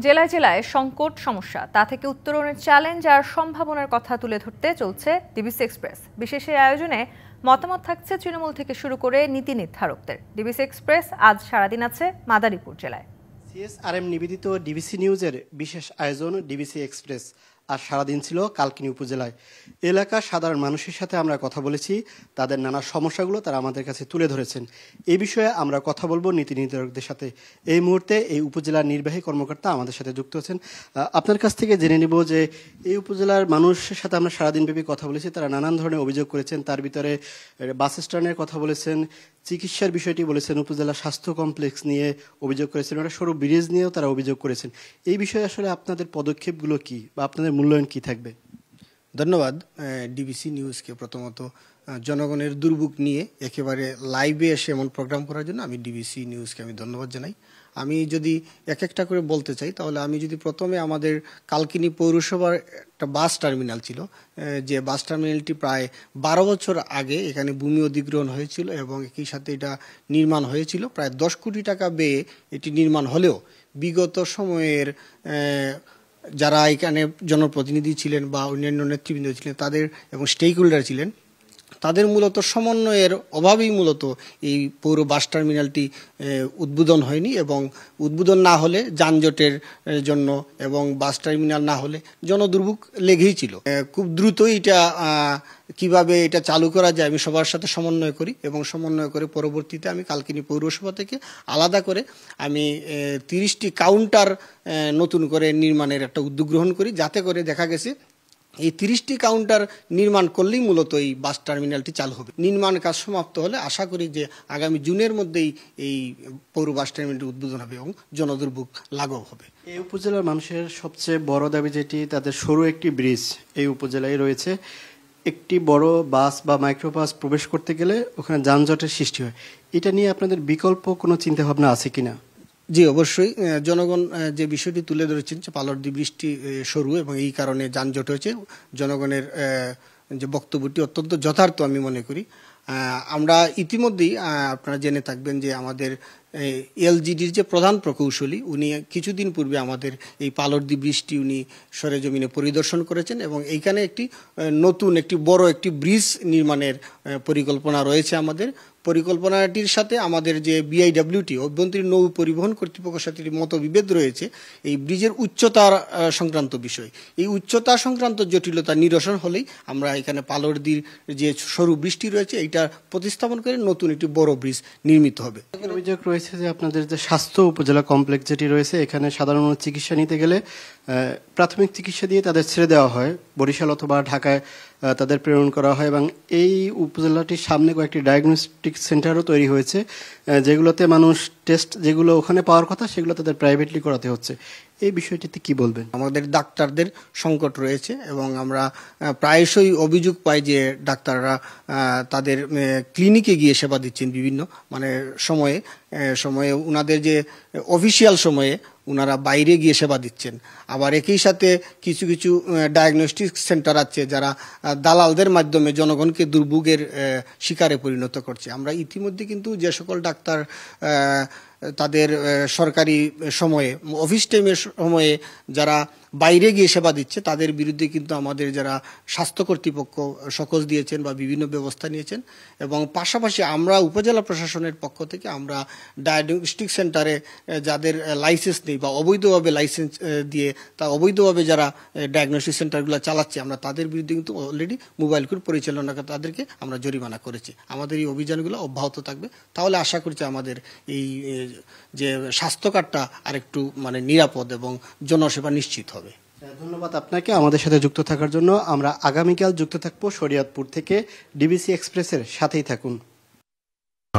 জেলায় জেলায় সংকট সমস্যা তা থেকে উত্তরণের চ্যালেঞ্জ আর সম্ভাবনার কথা তুলে ধরতে চলছে ডিবিসি এক্সপ্রেস। বিশেষ এই আয়োজনে মতামত থাকছে তৃণমূল থেকে শুরু করে নীতি নির্ধারকদের। ডিবিসি এক্সপ্রেস আজ সারাদিন আছে মাদারীপুর জেলায়। সিএসআরএম নিবেদিত ডিবিসি নিউজের বিশেষ আয়োজন ডিবিসি এক্সপ্রেস আর সারাদিন ছিল কালকিনি উপজেলায়। এলাকার সাধারণ মানুষের সাথে আমরা কথা বলেছি, তাদের নানা সমস্যাগুলো তারা আমাদের কাছে তুলে ধরেছেন। এই বিষয়ে আমরা কথা বলবো নীতি নির্ধারকদের সাথে। এই মুহূর্তে এই উপজেলার নির্বাহী কর্মকর্তা আমাদের সাথে যুক্ত আছেন। আপনার কাছ থেকে জেনে নিব যে এই উপজেলার মানুষের সাথে আমরা সারাদিনব্যাপী কথা বলেছি, তারা নানান ধরনের অভিযোগ করেছেন। তার ভিতরে বাস স্ট্যান্ডের কথা বলেছেন, চিকিৎসার বিষয়টি বলেছেন, উপজেলা স্বাস্থ্য কমপ্লেক্স নিয়ে অভিযোগ করেছেন, ওটা সরু ব্রিজ নিয়েও তারা অভিযোগ করেছেন। এই বিষয়ে আসলে আপনাদের পদক্ষেপগুলো কি বা আপনাদের মূল্যায়ন কি থাকবে? ধন্যবাদ ডিবিসি নিউজকে। প্রথমত জনগণের দুর্ভোগ নিয়ে একেবারে লাইভে এসে এমন প্রোগ্রাম করার জন্য আমি ডিবিসি নিউজকে ধন্যবাদ জানাই। আমি যদি এক একটা করে বলতে চাই, তাহলে আমি যদি প্রথমে আমাদের কালকিনি পৌরসভার একটা বাস টার্মিনাল ছিল, যে বাস টার্মিনালটি প্রায় 12 বছর আগে এখানে ভূমি অধিগ্রহণ হয়েছিল এবং একই সাথে এটা নির্মাণ হয়েছিল। প্রায় 10 কোটি টাকা ব্যয়ে এটি নির্মাণ হলেও বিগত সময়ের যারা এখানে জনপ্রতিনিধি ছিলেন বা অন্যান্য নেতৃবৃন্দ ছিলেন তাদের এবং স্টেক হোল্ডার ছিলেন, তাদের মূলত সমন্বয়ের অভাবেই মূলত এই পৌর বাস টার্মিনালটি উদ্বোধন হয়নি। এবং উদ্বোধন না হলে যানজটের জন্য এবং বাস টার্মিনাল না হলে জনদুর্ভোগ লেগেই ছিল। খুব দ্রুতই এটা কিভাবে এটা চালু করা যায় আমি সবার সাথে সমন্বয় করি এবং সমন্বয় করে পরবর্তীতে আমি কালকিনি পৌরসভা থেকে আলাদা করে আমি 30টি কাউন্টার নতুন করে নির্মাণের একটা উদ্যোগ গ্রহণ করি, যাতে করে দেখা গেছে এই 30টি কাউন্টার নির্মাণ করলেই মূলত এই বাস টার্মিনালটি চালু হবে। নির্মাণ কাজ সমাপ্ত হলে আশা করি যে আগামী জুনের মধ্যেই এই পৌর বাস টার্মিনালটি উদ্বোধন হবে এবং জনদুর্ভোগ লাঘব হবে। এই উপজেলার মানুষের সবচেয়ে বড় দাবি যেটি, তাদের সরু একটি ব্রিজ এই উপজেলায় রয়েছে। একটি বড় বাস বা মাইক্রোবাস প্রবেশ করতে গেলে ওখানে যানজটের সৃষ্টি হয়। এটা নিয়ে আপনাদের বিকল্প কোনো চিন্তাভাবনা আছে কিনা? জি, অবশ্যই। জনগণ যে বিষয়টি তুলে ধরেছেন যে পালরদি ব্রিজটি সরু এবং এই কারণে যানজট হয়েছে, জনগণের যে বক্তব্যটি অত্যন্ত যথার্থ আমি মনে করি। আমরা ইতিমধ্যেই আপনারা জেনে থাকবেন যে আমাদের এলজিডির যে প্রধান প্রকৌশলী উনি কিছুদিন পূর্বে আমাদের এই পালরদি ব্রিজটি উনি সরেজমিনে পরিদর্শন করেছেন এবং এইখানে একটি নতুন একটি বড় একটি ব্রিজ নির্মাণের পরিকল্পনা রয়েছে। আমাদের পরিকল্পনাটির সাথে আমাদের যে বিআইডব্লিউটি অভ্যন্তরীণ নৌ পরিবহন কর্তৃপক্ষের সাথে মতবিভেদ রয়েছে এই ব্রিজের উচ্চতার সংক্রান্ত বিষয়। এই উচ্চতা সংক্রান্ত জটিলতা নিরসন হলেই আমরা এখানে পালরদির যে সরু ব্রিজটি রয়েছে এইটা প্রতিস্থাপন করে নতুন একটি বড় ব্রিজ নির্মিত হবে। অভিযোগ রয়েছে যে আপনাদের যে স্বাস্থ্য উপজেলা কমপ্লেক্স যেটি রয়েছে এখানে সাধারণ চিকিৎসা নিতে গেলে প্রাথমিক চিকিৎসা দিয়ে তাদের ছেড়ে দেওয়া হয়, বরিশাল অথবা ঢাকায় তাদের প্রেরণ করা হয় এবং এই উপজেলাটির সামনে কয়েকটি ডায়াগনস্টিক সেন্টারও তৈরি হয়েছে, যেগুলোতে মানুষ টেস্ট যেগুলো ওখানে পাওয়ার কথা সেগুলো তাদের প্রাইভেটলি করাতে হচ্ছে। এই বিষয়টিতে কি বলবেন? আমাদের ডাক্তারদের সংকট রয়েছে এবং আমরা প্রায়শই অভিযোগ পাই যে ডাক্তাররা তাদের ক্লিনিকে গিয়ে সেবা দিচ্ছেন বিভিন্ন সময়ে উনাদের যে অফিসিয়াল সময়ে উনারা বাইরে গিয়ে সেবা দিচ্ছেন। আবার একই সাথে কিছু কিছু ডায়াগনস্টিক সেন্টার আছে যারা দালালদের মাধ্যমে জনগণকে দুর্ভোগের শিকারে পরিণত করছে। আমরা ইতিমধ্যে কিন্তু যে সকল ডাক্তার তাদের সরকারি সময়ে অফিস টাইমের সময়ে যারা বাইরে গিয়ে সেবা দিচ্ছে তাদের বিরুদ্ধে কিন্তু আমাদের যারা স্বাস্থ্য কর্তৃপক্ষ সকজ দিয়েছেন বা বিভিন্ন ব্যবস্থা নিয়েছেন। এবং পাশাপাশি আমরা উপজেলা প্রশাসনের পক্ষ থেকে আমরা ডায়াগনস্টিক সেন্টারে যাদের লাইসেন্স নেই বা অবৈধভাবে লাইসেন্স দিয়ে তা অবৈধভাবে যারা ডায়াগনস্টিক সেন্টারগুলো চালাচ্ছে আমরা তাদের বিরুদ্ধে কিন্তু অলরেডি মোবাইল কোর্ট পরিচালনা তাদেরকে আমরা জরিমানা করেছি। আমাদের এই অভিযানগুলো অব্যাহত থাকবে, তাহলে আশা করছি আমাদের এই যে স্বাস্থ্য কার্ডটা আরেকটু নিরাপদ এবং জনসেবা নিশ্চিত হবে। ধন্যবাদ আপনাকে আমাদের সাথে যুক্ত থাকার জন্য। আমরা আগামীকাল যুক্ত থাকবো শরীয়তপুর থেকে। ডিবিসি এক্সপ্রেসের সাথেই থাকুন।